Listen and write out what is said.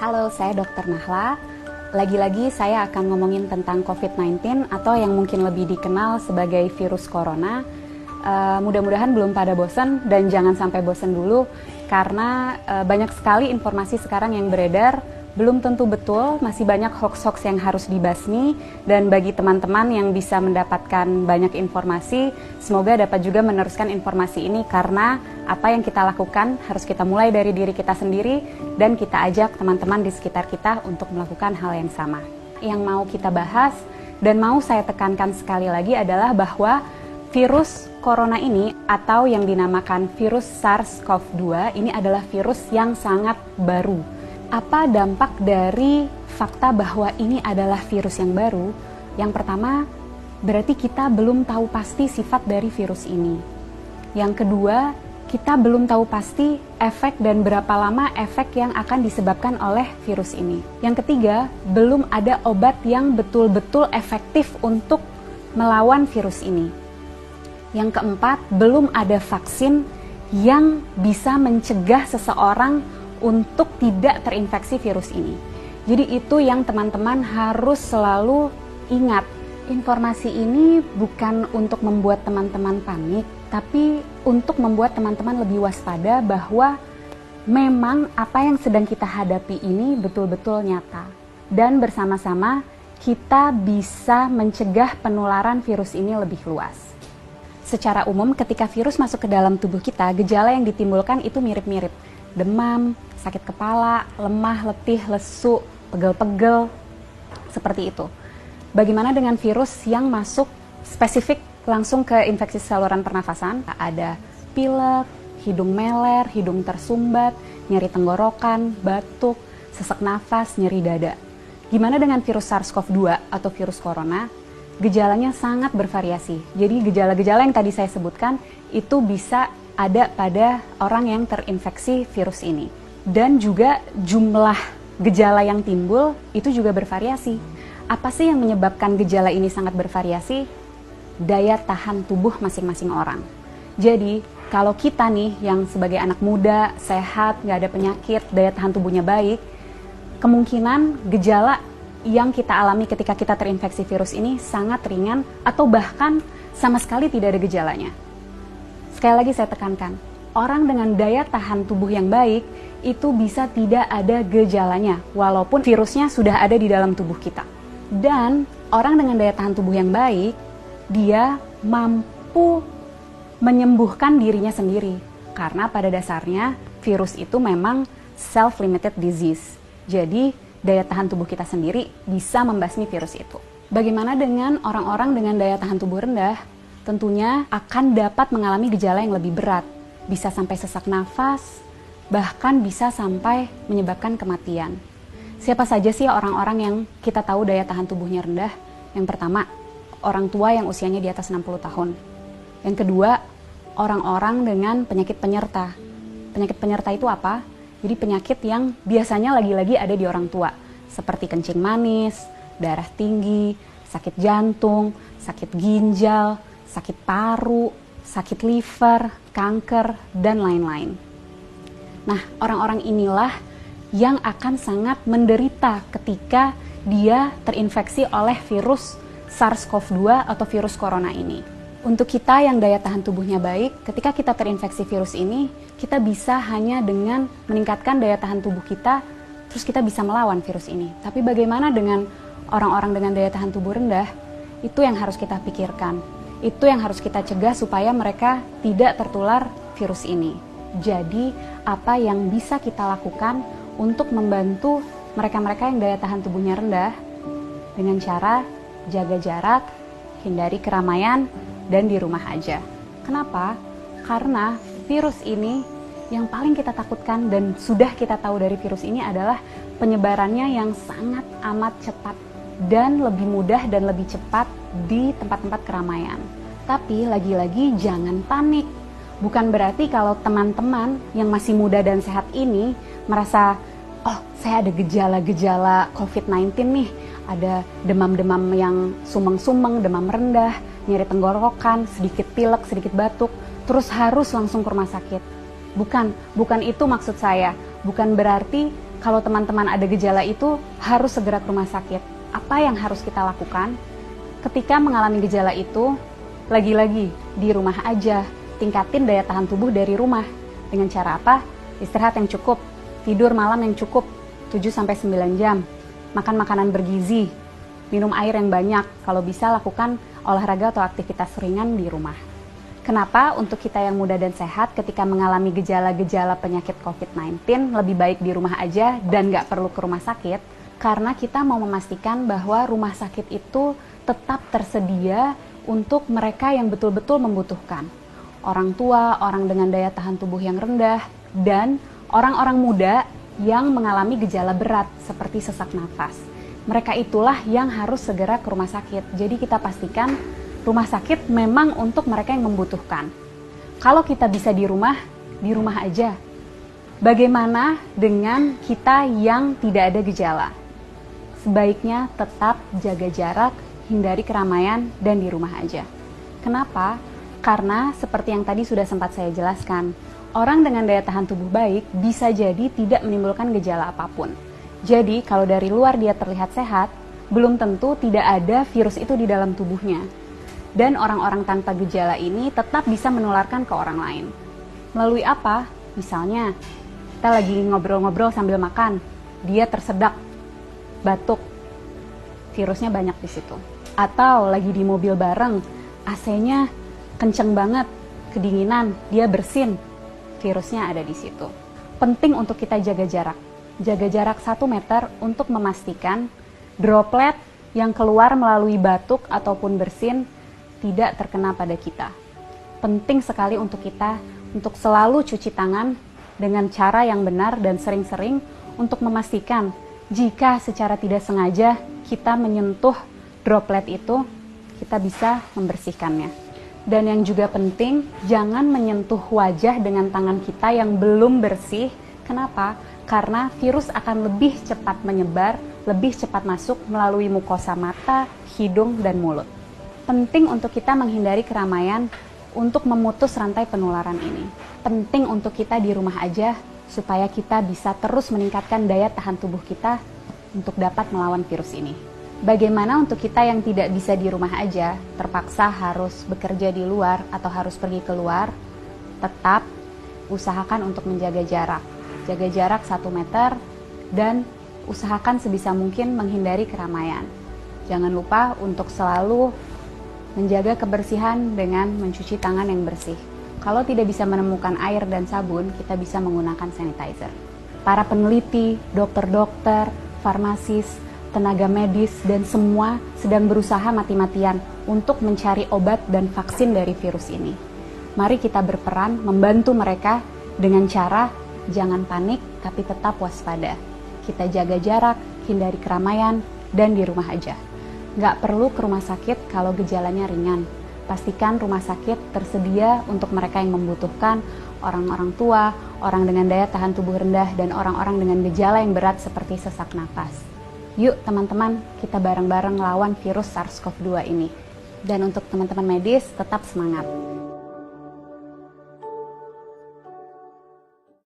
Halo, saya Dr. Nahla. Lagi-lagi saya akan ngomongin tentang COVID-19 atau yang mungkin lebih dikenal sebagai virus corona. Mudah-mudahan belum pada bosan dan jangan sampai bosan dulu karena banyak sekali informasi sekarang yang beredar, belum tentu betul, masih banyak hoax-hoax yang harus dibasmi, dan bagi teman-teman yang bisa mendapatkan banyak informasi, semoga dapat juga meneruskan informasi ini karena apa yang kita lakukan harus kita mulai dari diri kita sendiri dan kita ajak teman-teman di sekitar kita untuk melakukan hal yang sama. Yang mau kita bahas dan mau saya tekankan sekali lagi adalah bahwa virus corona ini atau yang dinamakan virus SARS-CoV-2 ini adalah virus yang sangat baru. Apa dampak dari fakta bahwa ini adalah virus yang baru? Yang pertama, berarti kita belum tahu pasti sifat dari virus ini. Yang kedua, kita belum tahu pasti efek dan berapa lama efek yang akan disebabkan oleh virus ini. Yang ketiga, belum ada obat yang betul-betul efektif untuk melawan virus ini. Yang keempat, belum ada vaksin yang bisa mencegah seseorang untuk tidak terinfeksi virus ini. Jadi itu yang teman-teman harus selalu ingat. Informasi ini bukan untuk membuat teman-teman panik, tapi untuk membuat teman-teman lebih waspada bahwa memang apa yang sedang kita hadapi ini betul-betul nyata. Dan bersama-sama kita bisa mencegah penularan virus ini lebih luas. Secara umum ketika virus masuk ke dalam tubuh kita, gejala yang ditimbulkan itu mirip-mirip. Demam, sakit kepala, lemah, letih, lesu, pegel-pegel, seperti itu. Bagaimana dengan virus yang masuk spesifik langsung ke infeksi saluran pernafasan? Ada pilek, hidung meler, hidung tersumbat, nyeri tenggorokan, batuk, sesak nafas, nyeri dada. Gimana dengan virus SARS-CoV-2 atau virus corona? Gejalanya sangat bervariasi. Jadi gejala-gejala yang tadi saya sebutkan itu bisa ada pada orang yang terinfeksi virus ini. Dan juga jumlah gejala yang timbul itu juga bervariasi. Apa sih yang menyebabkan gejala ini sangat bervariasi? Daya tahan tubuh masing-masing orang. Jadi kalau kita nih yang sebagai anak muda, sehat, nggak ada penyakit, daya tahan tubuhnya baik, kemungkinan gejala yang kita alami ketika kita terinfeksi virus ini sangat ringan atau bahkan sama sekali tidak ada gejalanya. Sekali lagi saya tekankan, orang dengan daya tahan tubuh yang baik itu bisa tidak ada gejalanya walaupun virusnya sudah ada di dalam tubuh kita. Dan orang dengan daya tahan tubuh yang baik, dia mampu menyembuhkan dirinya sendiri karena pada dasarnya virus itu memang self-limited disease. Jadi daya tahan tubuh kita sendiri bisa membasmi virus itu. Bagaimana dengan orang-orang dengan daya tahan tubuh rendah? Tentunya akan dapat mengalami gejala yang lebih berat, bisa sampai sesak nafas, bahkan bisa sampai menyebabkan kematian. Siapa saja sih orang-orang yang kita tahu daya tahan tubuhnya rendah? Yang pertama, orang tua yang usianya di atas 60 tahun. Yang kedua, orang-orang dengan penyakit penyerta. Penyakit penyerta itu apa? Jadi penyakit yang biasanya lagi-lagi ada di orang tua, seperti kencing manis, darah tinggi, sakit jantung, sakit ginjal, sakit paru, sakit liver, kanker, dan lain-lain. Nah, orang-orang inilah yang akan sangat menderita ketika dia terinfeksi oleh virus SARS-CoV-2 atau virus corona ini. Untuk kita yang daya tahan tubuhnya baik, ketika kita terinfeksi virus ini, kita bisa hanya dengan meningkatkan daya tahan tubuh kita, terus kita bisa melawan virus ini. Tapi bagaimana dengan orang-orang dengan daya tahan tubuh rendah? Itu yang harus kita pikirkan. Itu yang harus kita cegah supaya mereka tidak tertular virus ini. Jadi, apa yang bisa kita lakukan untuk membantu mereka-mereka yang daya tahan tubuhnya rendah? Dengan cara jaga jarak, hindari keramaian, dan di rumah aja. Kenapa? Karena virus ini yang paling kita takutkan dan sudah kita tahu dari virus ini adalah penyebarannya yang sangat amat cepat dan lebih mudah dan lebih cepat di tempat-tempat keramaian. Tapi lagi-lagi jangan panik. Bukan berarti kalau teman-teman yang masih muda dan sehat ini merasa, oh saya ada gejala-gejala COVID-19 nih, ada demam-demam yang sumeng-sumeng, demam rendah, nyeri tenggorokan, sedikit pilek, sedikit batuk, terus harus langsung ke rumah sakit. Bukan itu maksud saya. Bukan berarti kalau teman-teman ada gejala itu harus segera ke rumah sakit. Apa yang harus kita lakukan? Ketika mengalami gejala itu, lagi-lagi di rumah aja, tingkatin daya tahan tubuh dari rumah. Dengan cara apa? Istirahat yang cukup, tidur malam yang cukup, 7-9 jam, makan makanan bergizi, minum air yang banyak, kalau bisa lakukan olahraga atau aktivitas ringan di rumah. Kenapa untuk kita yang muda dan sehat ketika mengalami gejala-gejala penyakit COVID-19 lebih baik di rumah aja dan nggak perlu ke rumah sakit? Karena kita mau memastikan bahwa rumah sakit itu tetap tersedia untuk mereka yang betul-betul membutuhkan. Orang tua, orang dengan daya tahan tubuh yang rendah, dan orang-orang muda yang mengalami gejala berat seperti sesak nafas. Mereka itulah yang harus segera ke rumah sakit. Jadi kita pastikan rumah sakit memang untuk mereka yang membutuhkan. Kalau kita bisa di rumah aja. Bagaimana dengan kita yang tidak ada gejala? Sebaiknya tetap jaga jarak, hindari keramaian, dan di rumah aja. Kenapa? Karena seperti yang tadi sudah sempat saya jelaskan, orang dengan daya tahan tubuh baik bisa jadi tidak menimbulkan gejala apapun. Jadi kalau dari luar dia terlihat sehat, belum tentu tidak ada virus itu di dalam tubuhnya. Dan orang-orang tanpa gejala ini tetap bisa menularkan ke orang lain. Melalui apa? Misalnya, kita lagi ngobrol-ngobrol sambil makan, dia tersedak, batuk, virusnya banyak di situ. Atau lagi di mobil bareng, AC-nya kenceng banget, kedinginan, dia bersin, virusnya ada di situ. Penting untuk kita jaga jarak 1 meter untuk memastikan droplet yang keluar melalui batuk ataupun bersin tidak terkena pada kita. Penting sekali untuk kita untuk selalu cuci tangan dengan cara yang benar dan sering-sering untuk memastikan jika secara tidak sengaja kita menyentuh droplet itu, kita bisa membersihkannya. Dan yang juga penting, jangan menyentuh wajah dengan tangan kita yang belum bersih. Kenapa? Karena virus akan lebih cepat menyebar, lebih cepat masuk melalui mukosa mata, hidung, dan mulut. Penting untuk kita menghindari keramaian untuk memutus rantai penularan ini. Penting untuk kita di rumah aja supaya kita bisa terus meningkatkan daya tahan tubuh kita untuk dapat melawan virus ini. Bagaimana untuk kita yang tidak bisa di rumah aja, terpaksa harus bekerja di luar atau harus pergi keluar, tetap usahakan untuk menjaga jarak. Jaga jarak 1 meter dan usahakan sebisa mungkin menghindari keramaian. Jangan lupa untuk selalu menjaga kebersihan dengan mencuci tangan yang bersih. Kalau tidak bisa menemukan air dan sabun, kita bisa menggunakan sanitizer. Para peneliti, dokter-dokter, farmasis, tenaga medis, dan semua sedang berusaha mati-matian untuk mencari obat dan vaksin dari virus ini. Mari kita berperan membantu mereka dengan cara jangan panik tapi tetap waspada. Kita jaga jarak, hindari keramaian, dan di rumah aja. Nggak perlu ke rumah sakit kalau gejalanya ringan. Pastikan rumah sakit tersedia untuk mereka yang membutuhkan, orang-orang tua, orang dengan daya tahan tubuh rendah, dan orang-orang dengan gejala yang berat seperti sesak napas. Yuk teman-teman, kita bareng-bareng lawan virus SARS-CoV-2 ini. Dan untuk teman-teman medis, tetap semangat.